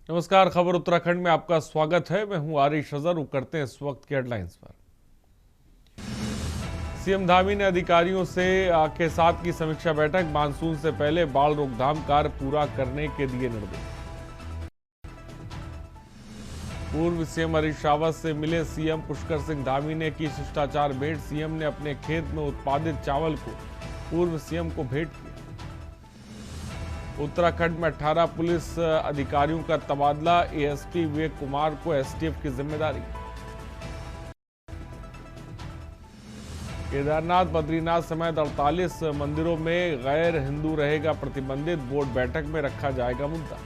नमस्कार। खबर उत्तराखंड में आपका स्वागत है। मैं हूं आरिश अजहर। करते हैं इस वक्त की हेडलाइंस पर। सीएम धामी ने अधिकारियों से के साथ की समीक्षा बैठक। मानसून से पहले बाढ़ रोकथाम कार्य पूरा करने के दिए निर्देश। पूर्व सीएम हरीश रावत से मिले सीएम पुष्कर सिंह धामी ने की शिष्टाचार भेंट। सीएम ने अपने खेत में उत्पादित चावल को पूर्व सीएम को भेंट किया। उत्तराखंड में 18 पुलिस अधिकारियों का तबादला। एएसपी विवेक कुमार को एसटीएफ की जिम्मेदारी। केदारनाथ बद्रीनाथ समेत 48 मंदिरों में गैर हिंदू रहेगा प्रतिबंधित। बोर्ड बैठक में रखा जाएगा मुद्दा।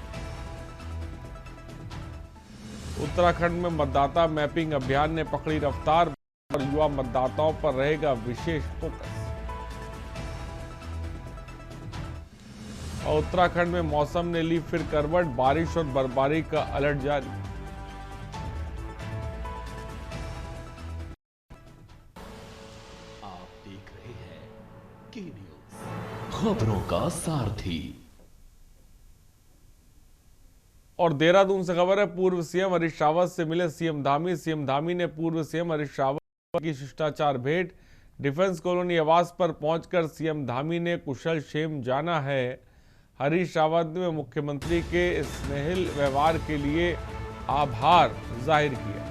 उत्तराखंड में मतदाता मैपिंग अभियान ने पकड़ी रफ्तार और युवा मतदाताओं पर रहेगा विशेष फोकस। और उत्तराखंड में मौसम ने ली फिर करवट। बारिश और बर्फबारी का अलर्ट जारी। आप देख रहे हैं के न्यूज, खबरों का सारथी। और देहरादून से खबर है। पूर्व सीएम हरीश रावत से मिले सीएम धामी। सीएम धामी ने पूर्व सीएम हरीश रावत की शिष्टाचार भेंट। डिफेंस कॉलोनी आवास पर पहुंचकर सीएम धामी ने कुशल क्षेम जाना है। हरीश रावत ने मुख्यमंत्री के स्नेहिल व्यवहार के लिए आभार जाहिर किया।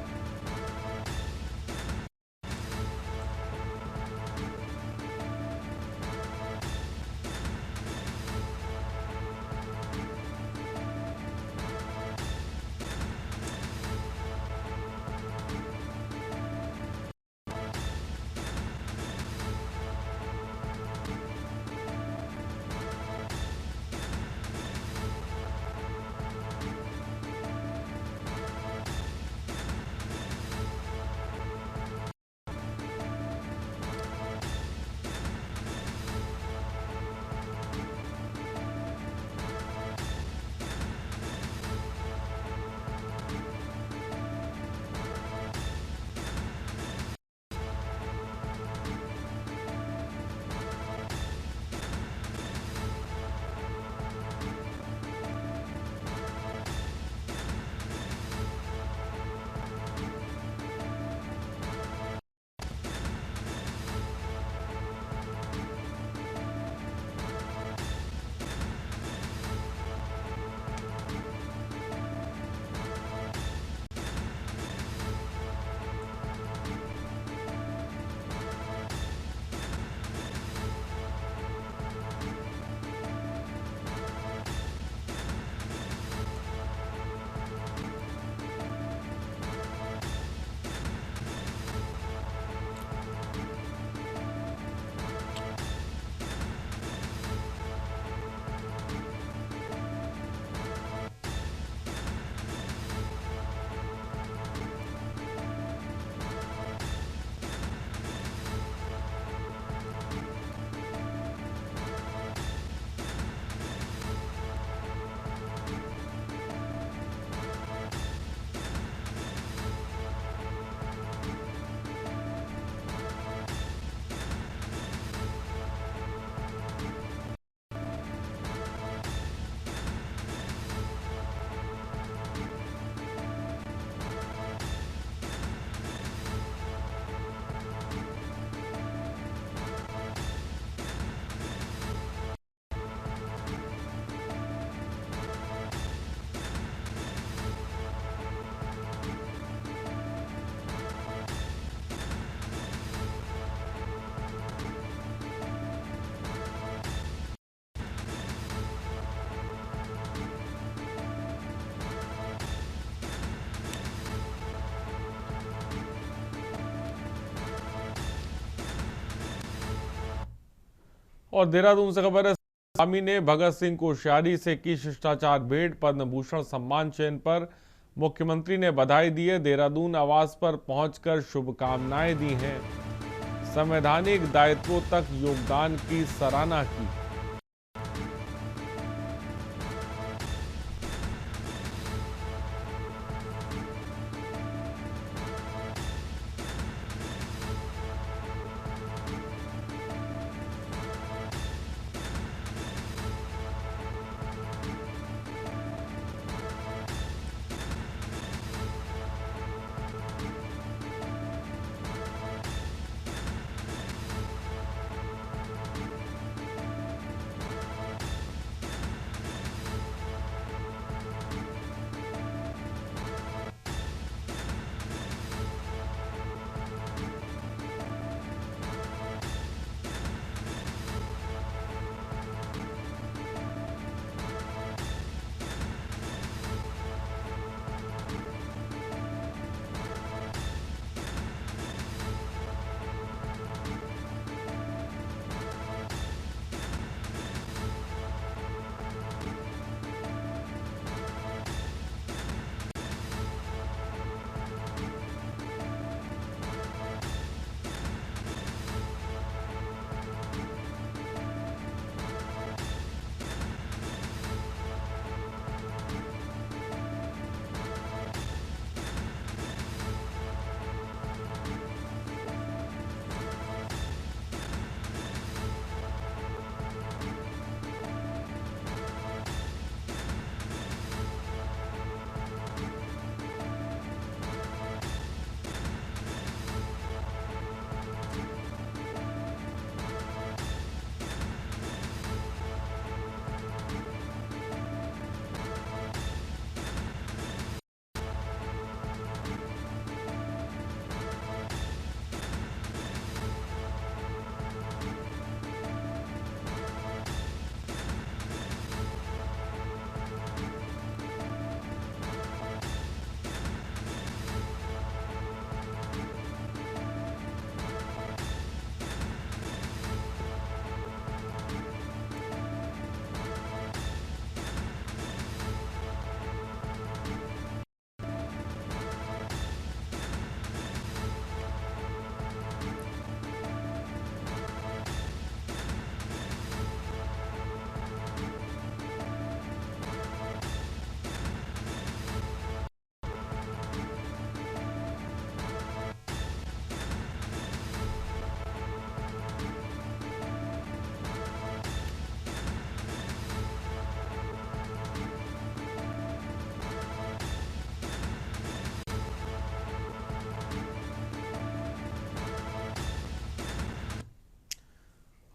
और देहरादून से खबर है। धामी ने भगत सिंह कोश्यारी से की शिष्टाचार भेंट। पद्म भूषण सम्मान चयन पर मुख्यमंत्री ने बधाई दी है। देहरादून आवास पर पहुंचकर शुभकामनाएं दी हैं। संवैधानिक दायित्वों तक योगदान की सराहना की।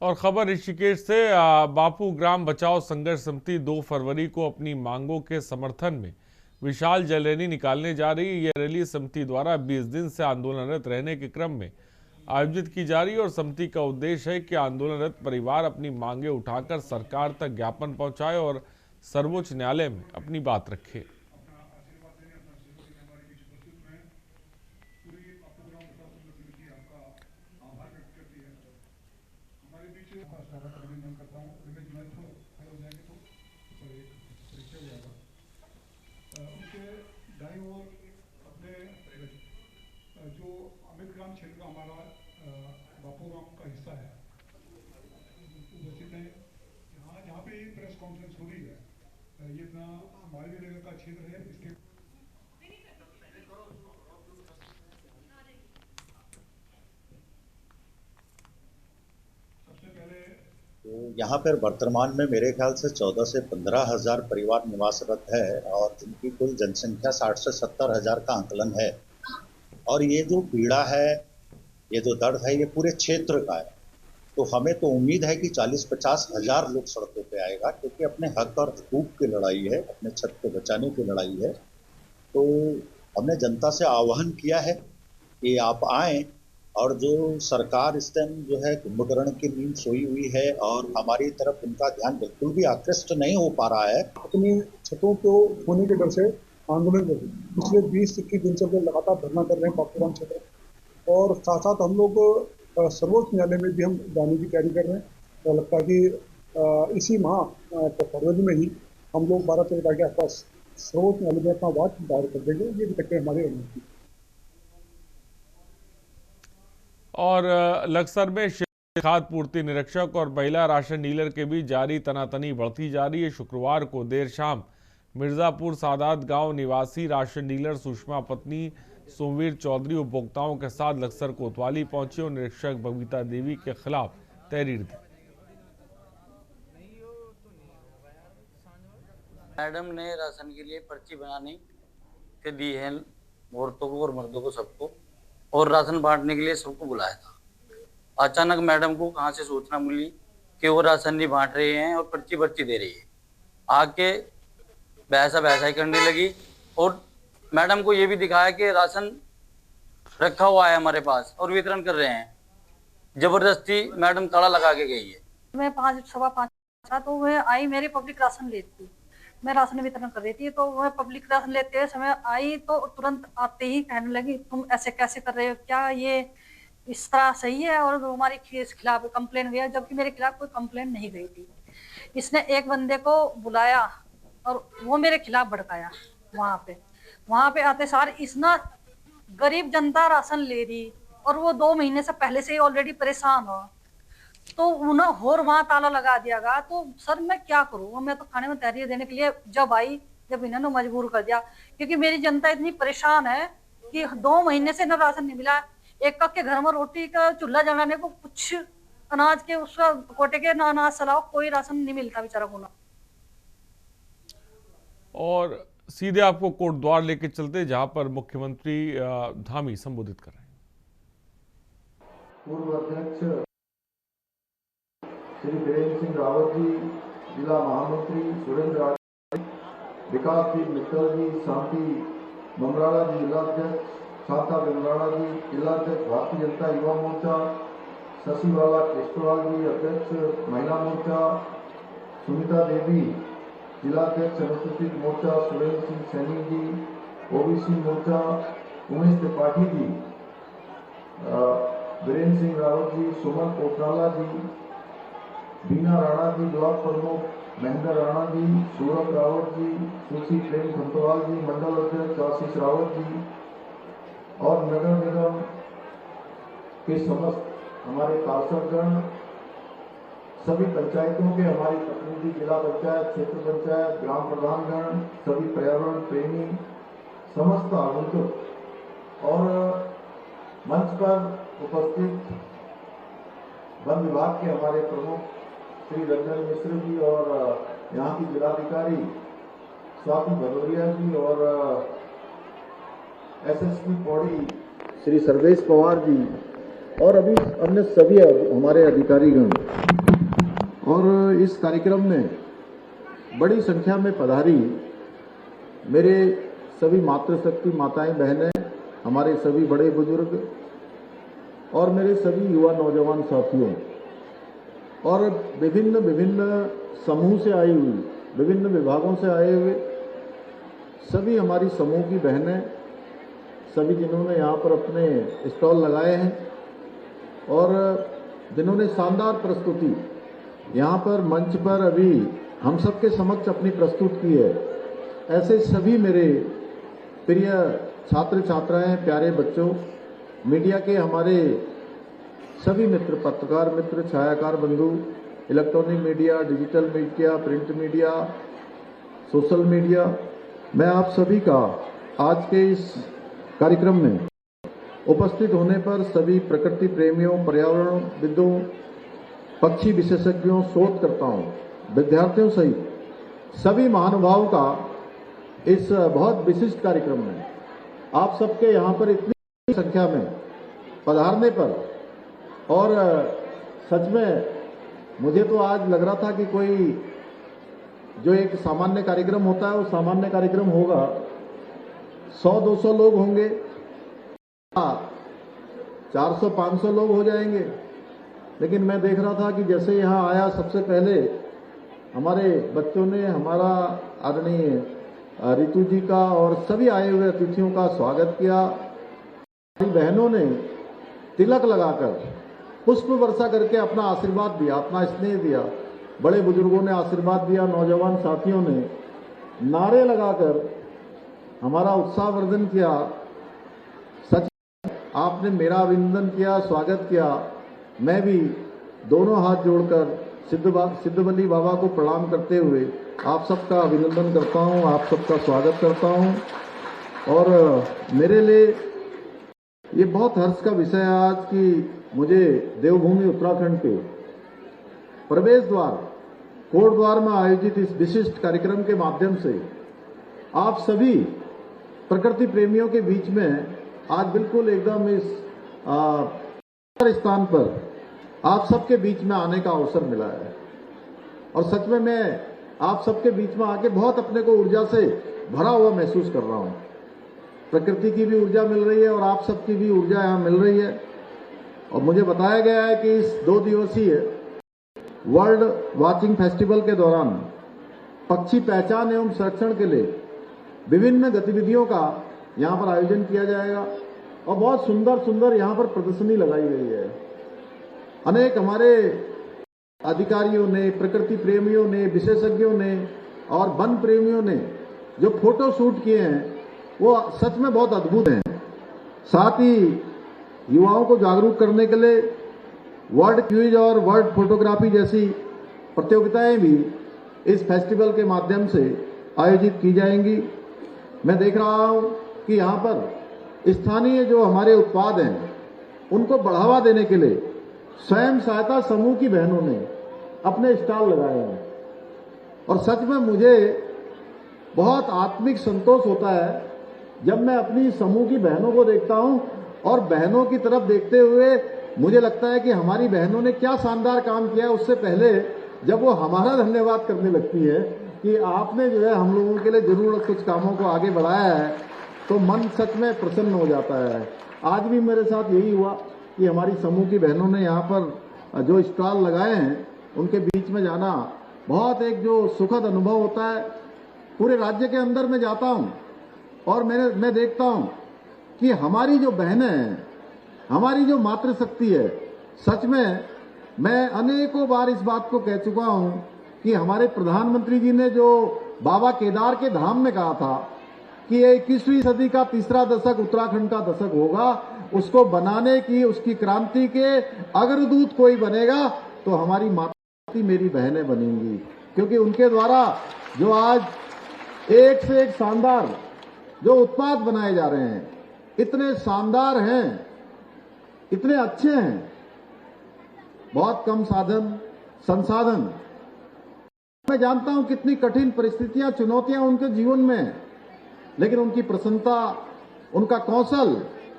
और खबर ऋषिकेश से बापू ग्राम बचाओ संघर्ष समिति 2 फरवरी को अपनी मांगों के समर्थन में विशाल जल रैली निकालने जा रही है। यह रैली समिति द्वारा 20 दिन से आंदोलनरत रहने के क्रम में आयोजित की जा रही है और समिति का उद्देश्य है कि आंदोलनरत परिवार अपनी मांगे उठाकर सरकार तक ज्ञापन पहुंचाए और सर्वोच्च न्यायालय में अपनी बात रखे। जो अमित ग्राम क्षेत्र का हमारा बापू ग्राम का हिस्सा है, उपस्थित है यहाँ पे प्रेस कॉन्फ्रेंस हो रही है। ये अपना मालवीय नगर का क्षेत्र है। इसके सबसे पहले तो यहाँ पर वर्तमान में मेरे ख्याल से 14 से 15 हजार परिवार निवासरत है और जिनकी कुल जनसंख्या 60 से 70 हजार का आंकलन है। और ये जो पीड़ा है, ये जो दर्द है, ये पूरे क्षेत्र का है। तो हमें तो उम्मीद है कि 40-50 हजार लोग सड़कों पे आएगा, क्योंकि अपने हक और हकूक की लड़ाई है, अपने छत को बचाने की लड़ाई है। तो हमने जनता से आह्वान किया है कि आप आएँ, और जो सरकार इस टाइम जो है कुंभकर्ण की नींद सोई हुई है और हमारी तरफ उनका ध्यान बिल्कुल भी आकृष्ट नहीं हो पा रहा है। अपनी छतों को खोने के डर से आंदोलन कर पिछले 20-21 दिन से लगातार धरना कर रहे हैं बापू ग्राम क्षेत्र, और साथ साथ हम लोग सर्वोच्च न्यायालय में भी हम जाने की तैयारी कर रहे हैं। तो लगता है कि इसी माह फरवरी में ही हम लोग 12 तारीख के आसपास सर्वोच्च न्यायालय में अपना वाद दायर कर देंगे। ये भी तक हमारे रणनीति। और लक्सर में खाद्य पूर्ति निरीक्षक और महिला राशन डीलर के बीच जारी तनातनी बढ़ती जा रही है। शुक्रवार को देर शाम मिर्जापुर सादात गांव निवासी राशन डीलर सुषमा पत्नी सोमवीर चौधरी उपभोक्ताओं के साथ लक्सर कोतवाली पहुंची और निरीक्षक बबीता देवी के खिलाफ तहरीर दी। मैडम ने राशन के लिए पर्ची बनाने के दी है औरतों को और मर्दों को, सबको, और राशन बांटने के लिए सबको बुलाया था। अचानक मैडम को कहां से सूचना मिली कि वो राशन नहीं बांट रहे हैं और पर्ची दे रही है। आके बहसा ही करने लगी और मैडम को ये भी दिखाया कि राशन रखा हुआ है हमारे पास और वितरण कर रहे हैं। जबरदस्ती मैडम ताला लगा के गई है। मैं 5:15 था तो मैं आई, मेरी पब्लिक राशन लेती, मैं राशन वितरण कर रही थी, तो मैं पब्लिक राशन लेते हुए समय आई तो तुरंत आते ही कहने लगी तुम ऐसे कैसे कर रहे हो, क्या ये इस तरह सही है, और हमारे खिलाफ कंप्लेन गया, जबकि मेरे खिलाफ कोई कंप्लेन नहीं गई थी। इसने एक बंदे को बुलाया और वो मेरे खिलाफ भड़काया। वहां पे आते सार इसना गरीब जनता राशन ले रही और वो 2 महीने से पहले से ही ऑलरेडी परेशान हो, तो उन्हें और वहां ताला लगा दिया गया। तो सर मैं क्या करूँ, मैं तो खाने में तहरीर देने के लिए जब इन्होंने मजबूर कर दिया, क्योंकि मेरी जनता इतनी परेशान है कि 2 महीने से न राशन नहीं मिला। एक के घर में रोटी का चूल्हा जलाने को कुछ अनाज के उसका कोटे के ना अनाज सलाओ, कोई राशन नहीं मिलता बेचारा को ना। और सीधे आपको कोटद्वार लेके चलते, जहां पर मुख्यमंत्री धामी संबोधित कर रहे हैं। पूर्व अध्यक्ष श्री वीरेंद्र सिंह रावत जी, जिला महामंत्री सुरेंद्र, विकास जी मित्तल जी, शांति मंगराड़ा जी जिलाध्यक्ष, शांता मंगराड़ा जी जिलाध्यक्ष भारतीय जनता युवा मोर्चा, शशिवाला केशवाल जी अध्यक्ष महिला मोर्चा, सुनीता देवी जिलाध्यक्ष अनुसूचित मोर्चा, सुरेंद्र सिंह सैनी जी ओबीसी मोर्चा, उमेश त्रिपाठी जी, वीरेंद्र सिंह रावत जी, सुमन कोटराला जी, बीना राणा जी ब्लॉक प्रमुख, महेंद्र राणा जी, सूरज रावत जी, सुशी प्रेम खंतवाल जी मंडल अध्यक्ष, आशीष रावत जी, और नगर निगम के समस्त हमारे पार्षदगण, सभी पंचायतों के हमारी प्रतिनिधि, जिला पंचायत, क्षेत्र पंचायत, ग्राम प्रधानगण, सभी पर्यावरण प्रेमी, समस्त आगंतुक और मंच पर उपस्थित वन विभाग के हमारे प्रमुख श्री रंजन मिश्र जी और यहाँ की जिलाधिकारी स्वाति भदौरिया जी और एसएसपी पौड़ी श्री सर्वेश पवार जी और अभी अन्य सभी हमारे अधिकारीगण और इस कार्यक्रम में बड़ी संख्या में पधारी मेरे सभी मातृशक्ति माताएं बहनें, हमारे सभी बड़े बुजुर्ग और मेरे सभी युवा नौजवान साथियों और विभिन्न समूह से आई हुई, विभिन्न विभागों से आए हुए सभी हमारी समूह की बहनें, सभी जिन्होंने यहाँ पर अपने स्टॉल लगाए हैं और जिन्होंने शानदार प्रस्तुति यहाँ पर मंच पर अभी हम सबके समक्ष अपनी प्रस्तुत की है, ऐसे सभी मेरे प्रिय छात्र छात्राएं, प्यारे बच्चों, मीडिया के हमारे सभी मित्र, पत्रकार मित्र, छायाकार बंधु, electronic media, digital media, print media, social media, मैं आप सभी का आज के इस कार्यक्रम में उपस्थित होने पर सभी प्रकृति प्रेमियों, पर्यावरणविदों, पक्षी विशेषज्ञों, शोधकर्ताओं, विद्यार्थियों सहित सभी महानुभावों का इस बहुत विशिष्ट कार्यक्रम में आप सबके यहाँ पर इतनी संख्या में पधारने पर और सच में मुझे तो आज लग रहा था कि कोई जो एक सामान्य कार्यक्रम होता है वो सामान्य कार्यक्रम होगा, 100-200 लोग होंगे, 400-500 लोग हो जाएंगे। लेकिन मैं देख रहा था कि जैसे यहाँ आया सबसे पहले हमारे बच्चों ने हमारा आदरणीय रितु जी का और सभी आए हुए अतिथियों का स्वागत किया। हमारी बहनों ने तिलक लगाकर पुष्प वर्षा करके अपना आशीर्वाद दिया, अपना स्नेह दिया, बड़े बुजुर्गों ने आशीर्वाद दिया, नौजवान साथियों ने नारे लगाकर हमारा उत्साहवर्धन किया। सच आपने मेरा अभिनंदन किया, स्वागत किया। मैं भी दोनों हाथ जोड़कर सिद्धबली बाबा को प्रणाम करते हुए आप सबका अभिनंदन करता हूं, आप सबका स्वागत करता हूं। और मेरे लिए ये बहुत हर्ष का विषय है आज कि मुझे देवभूमि उत्तराखंड के प्रवेश द्वार कोट द्वार में आयोजित इस विशिष्ट कार्यक्रम के माध्यम से आप सभी प्रकृति प्रेमियों के बीच में आज बिल्कुल एकदम इस स्थान पर आप सबके बीच में आने का अवसर मिला है। और सच में मैं आप सबके बीच में आके बहुत अपने को ऊर्जा से भरा हुआ महसूस कर रहा हूं। प्रकृति की भी ऊर्जा मिल रही है और आप सबकी भी ऊर्जा यहाँ मिल रही है। और मुझे बताया गया है कि इस 2 दिवसीय वर्ल्ड वाचिंग फेस्टिवल के दौरान पक्षी पहचान एवं संरक्षण के लिए विभिन्न गतिविधियों का यहाँ पर आयोजन किया जाएगा और बहुत सुंदर सुंदर यहाँ पर प्रदर्शनी लगाई गई है। अनेक हमारे अधिकारियों ने, प्रकृति प्रेमियों ने, विशेषज्ञों ने और वन प्रेमियों ने जो फोटो शूट किए हैं वो सच में बहुत अद्भुत हैं। साथ ही युवाओं को जागरूक करने के लिए वर्ल्ड क्विज और वर्ल्ड फोटोग्राफी जैसी प्रतियोगिताएं भी इस फेस्टिवल के माध्यम से आयोजित की जाएंगी। मैं देख रहा हूं कि यहाँ पर स्थानीय जो हमारे उत्पाद हैं उनको बढ़ावा देने के लिए स्वयं सहायता समूह की बहनों ने अपने स्टॉल लगाए हैं और सच में मुझे बहुत आत्मिक संतोष होता है जब मैं अपनी समूह की बहनों को देखता हूं और बहनों की तरफ देखते हुए मुझे लगता है कि हमारी बहनों ने क्या शानदार काम किया है। उससे पहले जब वो हमारा धन्यवाद करने लगती है कि आपने जो है हम लोगों के लिए जरूर कुछ कामों को आगे बढ़ाया है, तो मन सच में प्रसन्न हो जाता है। आज भी मेरे साथ यही हुआ कि हमारी समूह की बहनों ने यहाँ पर जो स्टॉल लगाए हैं उनके बीच में जाना बहुत एक जो सुखद अनुभव होता है। पूरे राज्य के अंदर मैं जाता हूँ और मैं देखता हूँ कि हमारी जो बहनें हैं, हमारी जो मातृशक्ति है, सच में मैं अनेकों बार इस बात को कह चुका हूँ कि हमारे प्रधानमंत्री जी ने जो बाबा केदार के धाम में कहा था कि 21वीं सदी का तीसरा दशक उत्तराखंड का दशक होगा, उसको बनाने की, उसकी क्रांति के अग्रदूत कोई बनेगा तो हमारी माता मेरी बहनें बनेंगी। क्योंकि उनके द्वारा जो आज एक से एक शानदार जो उत्पाद बनाए जा रहे हैं, इतने शानदार हैं, इतने अच्छे हैं, बहुत कम संसाधन। मैं जानता हूं कितनी कठिन परिस्थितियां, चुनौतियां उनके जीवन में हैं, लेकिन उनकी प्रसन्नता, उनका कौशल,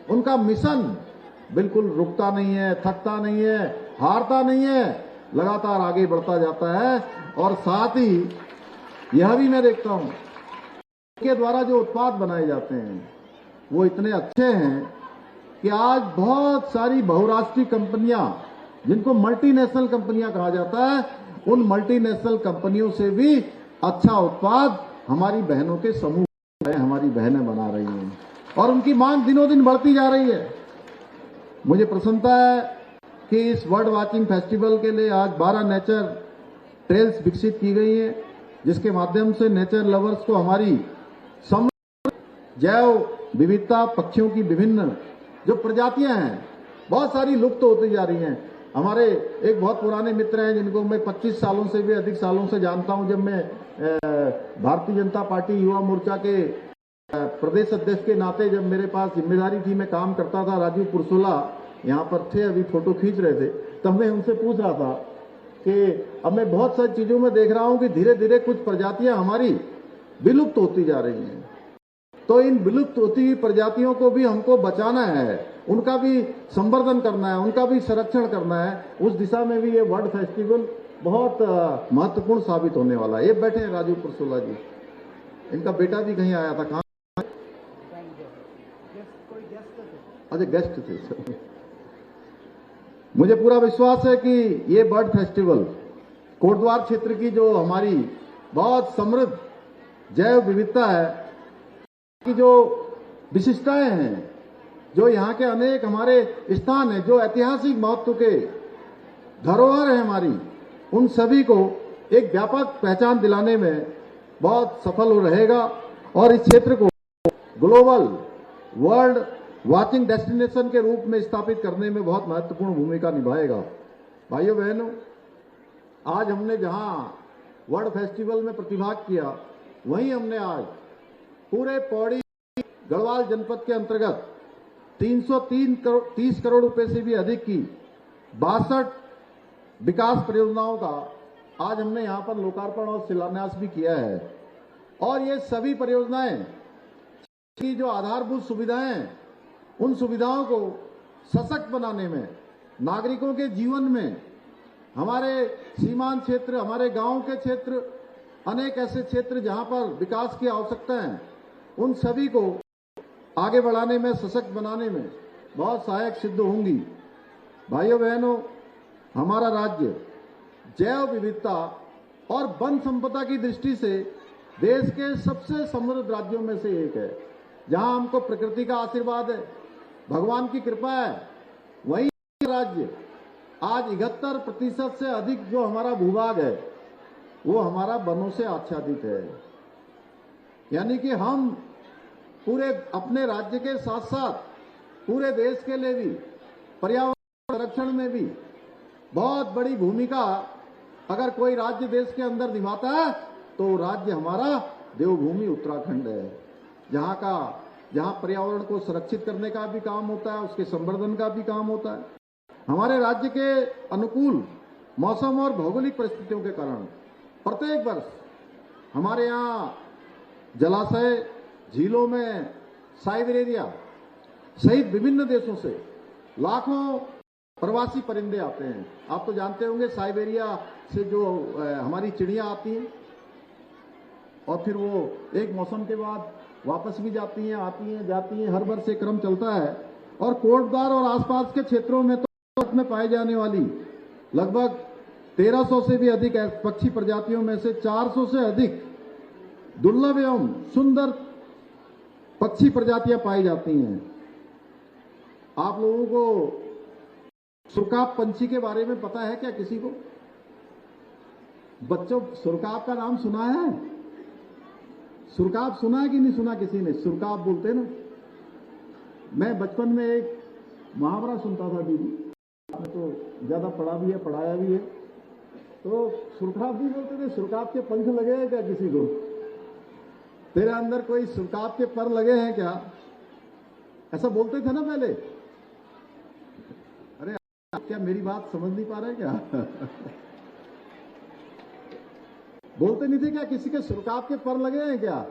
उनका मिशन बिल्कुल रुकता नहीं है, थकता नहीं है, हारता नहीं है। लगातार आगे बढ़ता जाता है। और साथ ही यह भी मैं देखता हूं के द्वारा जो उत्पाद बनाए जाते हैं वो इतने अच्छे हैं कि आज बहुत सारी बहुराष्ट्रीय कंपनियां, जिनको मल्टीनेशनल कंपनियां कहा जाता है, उन मल्टीनेशनल कंपनियों से भी अच्छा उत्पाद हमारी बहनों के समूह में हमारी बहनें बना रही हैं और उनकी मांग दिनों दिन बढ़ती जा रही है। मुझे प्रसन्नता है कि इस बर्ड वाचिंग फेस्टिवल के लिए आज 12 नेचर ट्रेल्स विकसित की गई हैं, जिसके माध्यम से नेचर लवर्स को हमारी जैव विविधता, पक्षियों की विभिन्न जो प्रजातियां हैं बहुत सारी लुप्त होती जा रही हैं। हमारे एक बहुत पुराने मित्र हैं जिनको मैं 25 सालों से भी अधिक सालों से जानता हूं। जब मैं भारतीय जनता पार्टी युवा मोर्चा के प्रदेश अध्यक्ष के नाते जब मेरे पास जिम्मेदारी थी, मैं काम करता था, राजू पुरसोला यहाँ पर थे, अभी फोटो खींच रहे थे, तब मैं उनसे पूछ रहा था कि अब मैं बहुत सारी चीजों में देख रहा हूं कि धीरे धीरे कुछ प्रजातियां हमारी विलुप्त होती जा रही हैं। तो इन विलुप्त होती हुई प्रजातियों को भी हमको बचाना है, उनका भी संवर्धन करना है, उनका भी संरक्षण करना है। उस दिशा में भी ये बर्ड फेस्टिवल बहुत महत्वपूर्ण साबित होने वाला है। ये बैठे हैं राजू पुरसोला जी, इनका बेटा भी कहीं आया था। कहाँ? अच्छा, गेस्ट थे। मुझे पूरा विश्वास है कि ये बर्ड फेस्टिवल कोटद्वार क्षेत्र की जो हमारी बहुत समृद्ध जैव विविधता है, की जो विशिष्टताएं हैं, जो यहाँ के अनेक हमारे स्थान हैं, जो ऐतिहासिक महत्व के धरोहर हैं हमारी, उन सभी को एक व्यापक पहचान दिलाने में बहुत सफल रहेगा और इस क्षेत्र को ग्लोबल वर्ल्ड वाचिंग डेस्टिनेशन के रूप में स्थापित करने में बहुत महत्वपूर्ण भूमिका निभाएगा। भाइयों बहनों, आज हमने जहां वर्ल्ड फेस्टिवल में प्रतिभाग किया, वहीं हमने आज पूरे पौड़ी गढ़वाल जनपद के अंतर्गत 330 करोड़ रुपए से भी अधिक की 62 विकास परियोजनाओं का आज हमने यहां पर लोकार्पण और शिलान्यास भी किया है। और ये सभी परियोजनाएं की जो आधारभूत सुविधाएं हैं, उन सुविधाओं को सशक्त बनाने में, नागरिकों के जीवन में, हमारे सीमांत क्षेत्र, हमारे गांव के क्षेत्र, अनेक ऐसे क्षेत्र जहां पर विकास की आवश्यकता है, उन सभी को आगे बढ़ाने में, सशक्त बनाने में बहुत सहायक सिद्ध होंगी। भाइयों बहनों, हमारा राज्य जैव विविधता और वन संपदा की दृष्टि से देश के सबसे समृद्ध राज्यों में से एक है, जहां हमको प्रकृति का आशीर्वाद है, भगवान की कृपा है। वही राज्य आज 71% से अधिक जो हमारा भूभाग है वो हमारा वनों से आच्छादित है। यानी कि हम पूरे अपने राज्य के साथ साथ पूरे देश के लिए भी पर्यावरण संरक्षण में भी बहुत बड़ी भूमिका अगर कोई राज्य देश के अंदर निभाता है तो राज्य हमारा देवभूमि उत्तराखंड है, जहां पर्यावरण को सुरक्षित करने का भी काम होता है, उसके संवर्धन का भी काम होता है। हमारे राज्य के अनुकूल मौसम और भौगोलिक परिस्थितियों के कारण प्रत्येक वर्ष हमारे यहाँ जलाशय, झीलों में साइबेरिया सहित विभिन्न देशों से लाखों प्रवासी परिंदे आते हैं। आप तो जानते होंगे साइबेरिया से जो हमारी चिड़ियां आती हैं और फिर वो एक मौसम के बाद वापस भी जाती हैं, आती हैं, जाती हैं, हर वर्ष ये क्रम चलता है। और कोटद्वार और आसपास के क्षेत्रों में तो में पाई जाने वाली लगभग 1300 से भी अधिक पक्षी प्रजातियों में से 400 से अधिक दुर्लभ एवं सुंदर पक्षी प्रजातियां पाई जाती हैं। आप लोगों को सुरकाप पंछी के बारे में पता है क्या? किसी को बच्चों सुरकाप का नाम सुना है? सुरकाप सुना है कि नहीं सुना किसी ने? सुरकाप बोलते हैं ना। मैं बचपन में एक मुहावरा सुनता था दीदी, आपने तो ज्यादा पढ़ा भी है, पढ़ाया भी है। तो सुरकाप भी बोलते थे, सुरकाप के पंख लगे हैं क्या किसी को? तेरे अंदर कोई सुरकाप के पर लगे हैं क्या? ऐसा बोलते थे ना पहले। अरे क्या मेरी बात समझ नहीं पा रहे क्या? बोलते नहीं थे क्या किसी के सुरकाप के पर लगे हैं क्या?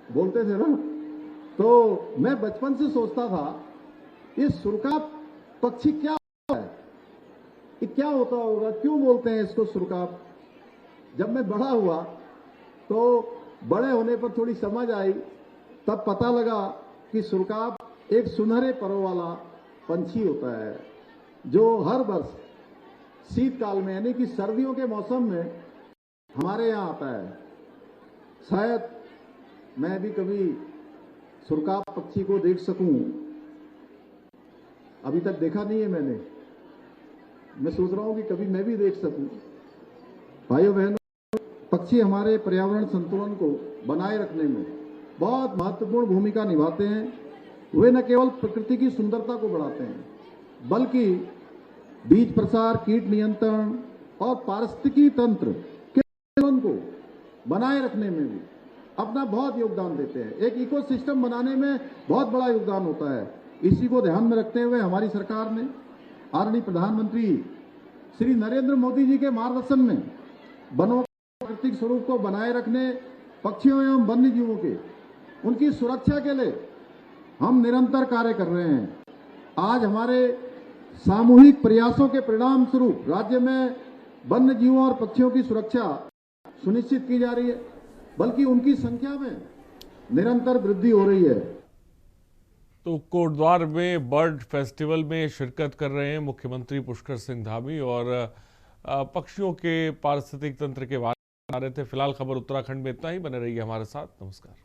बोलते थे ना। तो मैं बचपन से सोचता था ये सुरकाप पक्षी क्या है, कि क्या होता होगा, क्यों बोलते हैं इसको सुरकाप। जब मैं बड़ा हुआ तो बड़े होने पर थोड़ी समझ आई, तब पता लगा कि सुरकाप एक सुनहरे परों वाला पंछी होता है जो हर वर्ष शीतकाल में यानी कि सर्दियों के मौसम में हमारे यहाँ आता है। शायद मैं भी कभी सुरकाप पक्षी को देख सकूं, अभी तक देखा नहीं है मैंने। मैं सोच रहा हूं कि कभी मैं भी देख सकूं। भाइयों बहनों, पक्षी हमारे पर्यावरण संतुलन को बनाए रखने में बहुत महत्वपूर्ण भूमिका निभाते हैं। वे न केवल प्रकृति की सुंदरता को बढ़ाते हैं, बल्कि बीज प्रसार, कीट नियंत्रण और पारिस्थितिकी तंत्र के संतुलन को बनाए रखने में भी अपना बहुत योगदान देते हैं। एक इकोसिस्टम बनाने में बहुत बड़ा योगदान होता है। इसी को ध्यान में रखते हुए हमारी सरकार ने आदरणीय प्रधानमंत्री श्री नरेंद्र मोदी जी के मार्गदर्शन में वनों के प्राकृतिक स्वरूप को बनाए रखने, पक्षियों एवं वन्य जीवों के उनकी सुरक्षा के लिए हम निरंतर कार्य कर रहे हैं। आज हमारे सामूहिक प्रयासों के परिणाम स्वरूप राज्य में वन्य जीवों और पक्षियों की सुरक्षा सुनिश्चित की जा रही है, बल्कि उनकी संख्या में निरंतर वृद्धि हो रही है। तो कोटद्वार में बर्ड फेस्टिवल में शिरकत कर रहे हैं मुख्यमंत्री पुष्कर सिंह धामी और पक्षियों के पारिस्थितिक तंत्र के बारे में बता रहे थे। फिलहाल खबर उत्तराखंड में इतना ही। बने रहिए हमारे साथ। नमस्कार।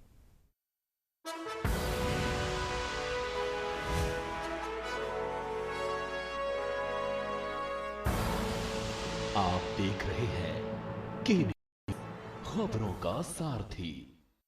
आप देख रहे हैं के न्यूज़, खबरों का सारथी।